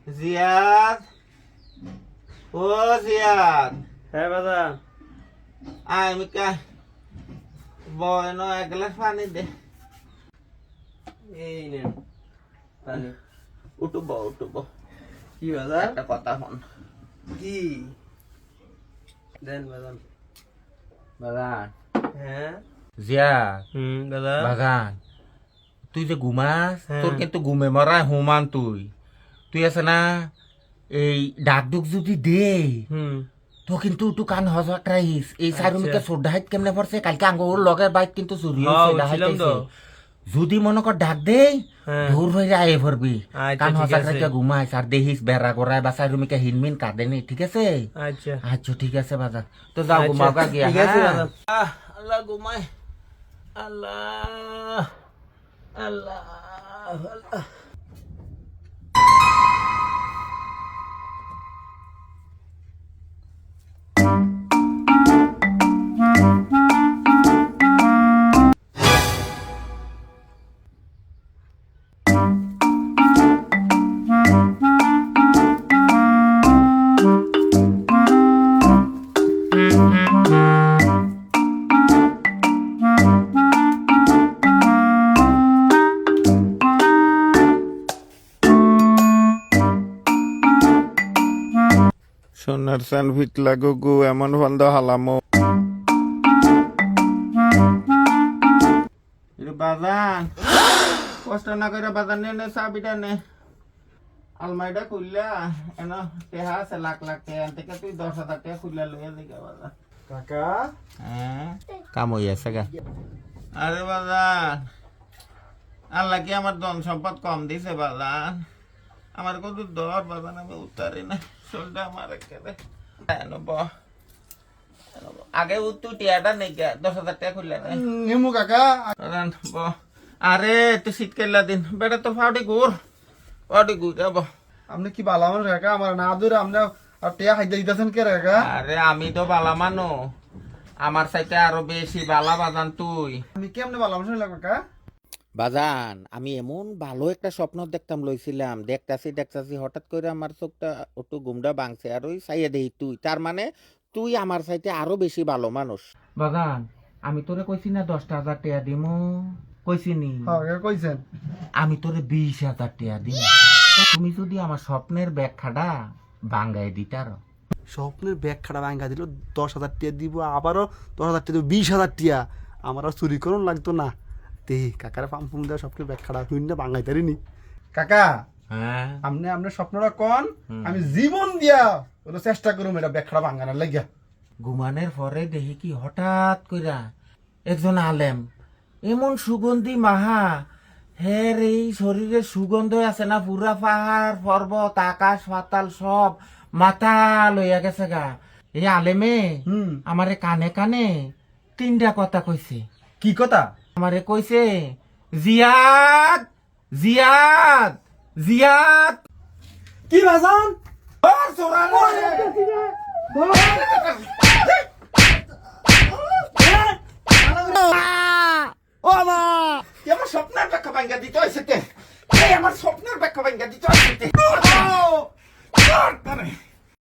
জিয়াদ, ও জিয়াদ, হ্যাঁ বাবা, আয় মিকা বয়ন এক গ্লাস পানি দে। এই নেন পানি। উঠব উঠব, কি বাবা? একটা কথা হন। কি দেন বাজান? বাগান হ্যাঁ জিয়াদ, দাদা। বাগান তুই যে ঘুমাস, হ্যাঁ। তোর কিন্তু ঘুমে মরা হুমান তুই তুই আছে না, এই ডাক দুক যদি দে তো কিন্তু তুই কান হজা রাখিস। এই সারুমিকে সোডাহাইত কেমনে পড়ছে, কালকে আঙ্গুর লগের বাইক কিন্তু চুরি হয়েছে, ডাহাইতেছে। যদি মনে কর ডাক দেই দূর হয়ে আয়ে পড়বি, কান হজা রাখিয়া ঘুমাইস আর দেখিস বেড়া করায় বা সারুমিকে হিনমিন কাঁদেনি, ঠিক আছে? আচ্ছা আচ্ছা ঠিক আছে বাজার, তো যাও ঘুমাও গা গিয়া। ঠিক আছে বাজান। আল্লাহ ঘুমাই, আল্লাহ আল্লাহ আল্লাহ। সোনার সান ফিট লাগো গো, এমন বন্ধ হালামো বাজান। কষ্ট না করে বাজান নে চাবিটা নে, আলমারিটা খুললা এন টেহা আছে লাখ লাখ টাকা থেকে, তুই 10,000 টাকা খুললা লইয়া দিগা বাজান। কাকা হ্যাঁ কাম হয়ে আছে গা। আরে বাজান, আল্লাহ কি আমার ধন সম্পদ কম দিছে বাজান? আমার কত দর বাজান, আমি উতারি না শরীরটা আমার একেবারে। আগে তুই টিয়াটা নেই গা, 10,000 টাকা খুললে না নিমু কাকা। বাজান ব। আরে তুই শীত কেলা দিন বেটা, তো ফাউডি ঘুর যাব। আপনি কি বালা মানুষ কাকা? আমার না দূরে আপনি আর টিয়া খাইতে দিতেছেন কে কাকা? আরে আমি তো বালা মানো, আমার সাইতে আরো বেশি বালা বাজান তুই। আমি কেমনে বালা মানুষ হইলাম কাকা? বাজান আমি এমন ভালো একটা স্বপ্ন দেখতাম লইছিলাম, দেখতাছি হঠাৎ করে আমার চোখটা একটু ঘুমটা ভাঙছে, আর ওই চাইয়া দেই তুই, তার মানে তুই আমার চাইতে আরো বেশি ভালো মানুষ। বাজান আমি তোরে কইছি না 10,000 টাকা দিমু, কইছি নি? হ্যাঁ কাকা কইছেন। আমি তোরে 20,000 টাকা দিই, তুমি যদি আমার স্বপ্নের ব্যাখ্যাটা ভাঙ্গাই দিতার। স্বপ্নের ব্যাগ খাটা ভাঙ্গা দিল, 10,000 টিয়া দিব, আবারও 10,000 টিয়া দিব, 20,000 টিয়া। আমার আর চুরি করুন লাগতো না। দেহি কাকারে পাম ফুম দেওয়া স্বপ্নের ব্যাগ খাটা শুন না ভাঙ্গাই তারিনি কাকা। হ্যাঁ আপনি আপনার স্বপ্নটা কন, আমি জীবন দিয়া ওটা চেষ্টা করুম এটা ব্যাগ খাটা ভাঙ্গানোর লাগিয়া। ঘুমানোর পরে দেখি কি হঠাৎ কইরা একজন আলেম এমন সুগন্ধি মাহা, হের এই শরীরের সুগন্ধ আছে না, পুরা পাহাড় পর্বত আকাশ পাতাল সব মাথা লইয়া গেছে গা। এই আলেমে আমারে কানে কানে 3টা কথা কইছে। কি কথা? আমারে কইছে, জিয়াদ জিয়াদ জিয়াদ। কি বাজান? আমার স্বপ্নের ব্যাখ্যা ভাঙ্গা দিতে হয়েছে, আমার স্বপ্নের ব্যাখ্যা ভাঙ্গা দিতে হয়েছে।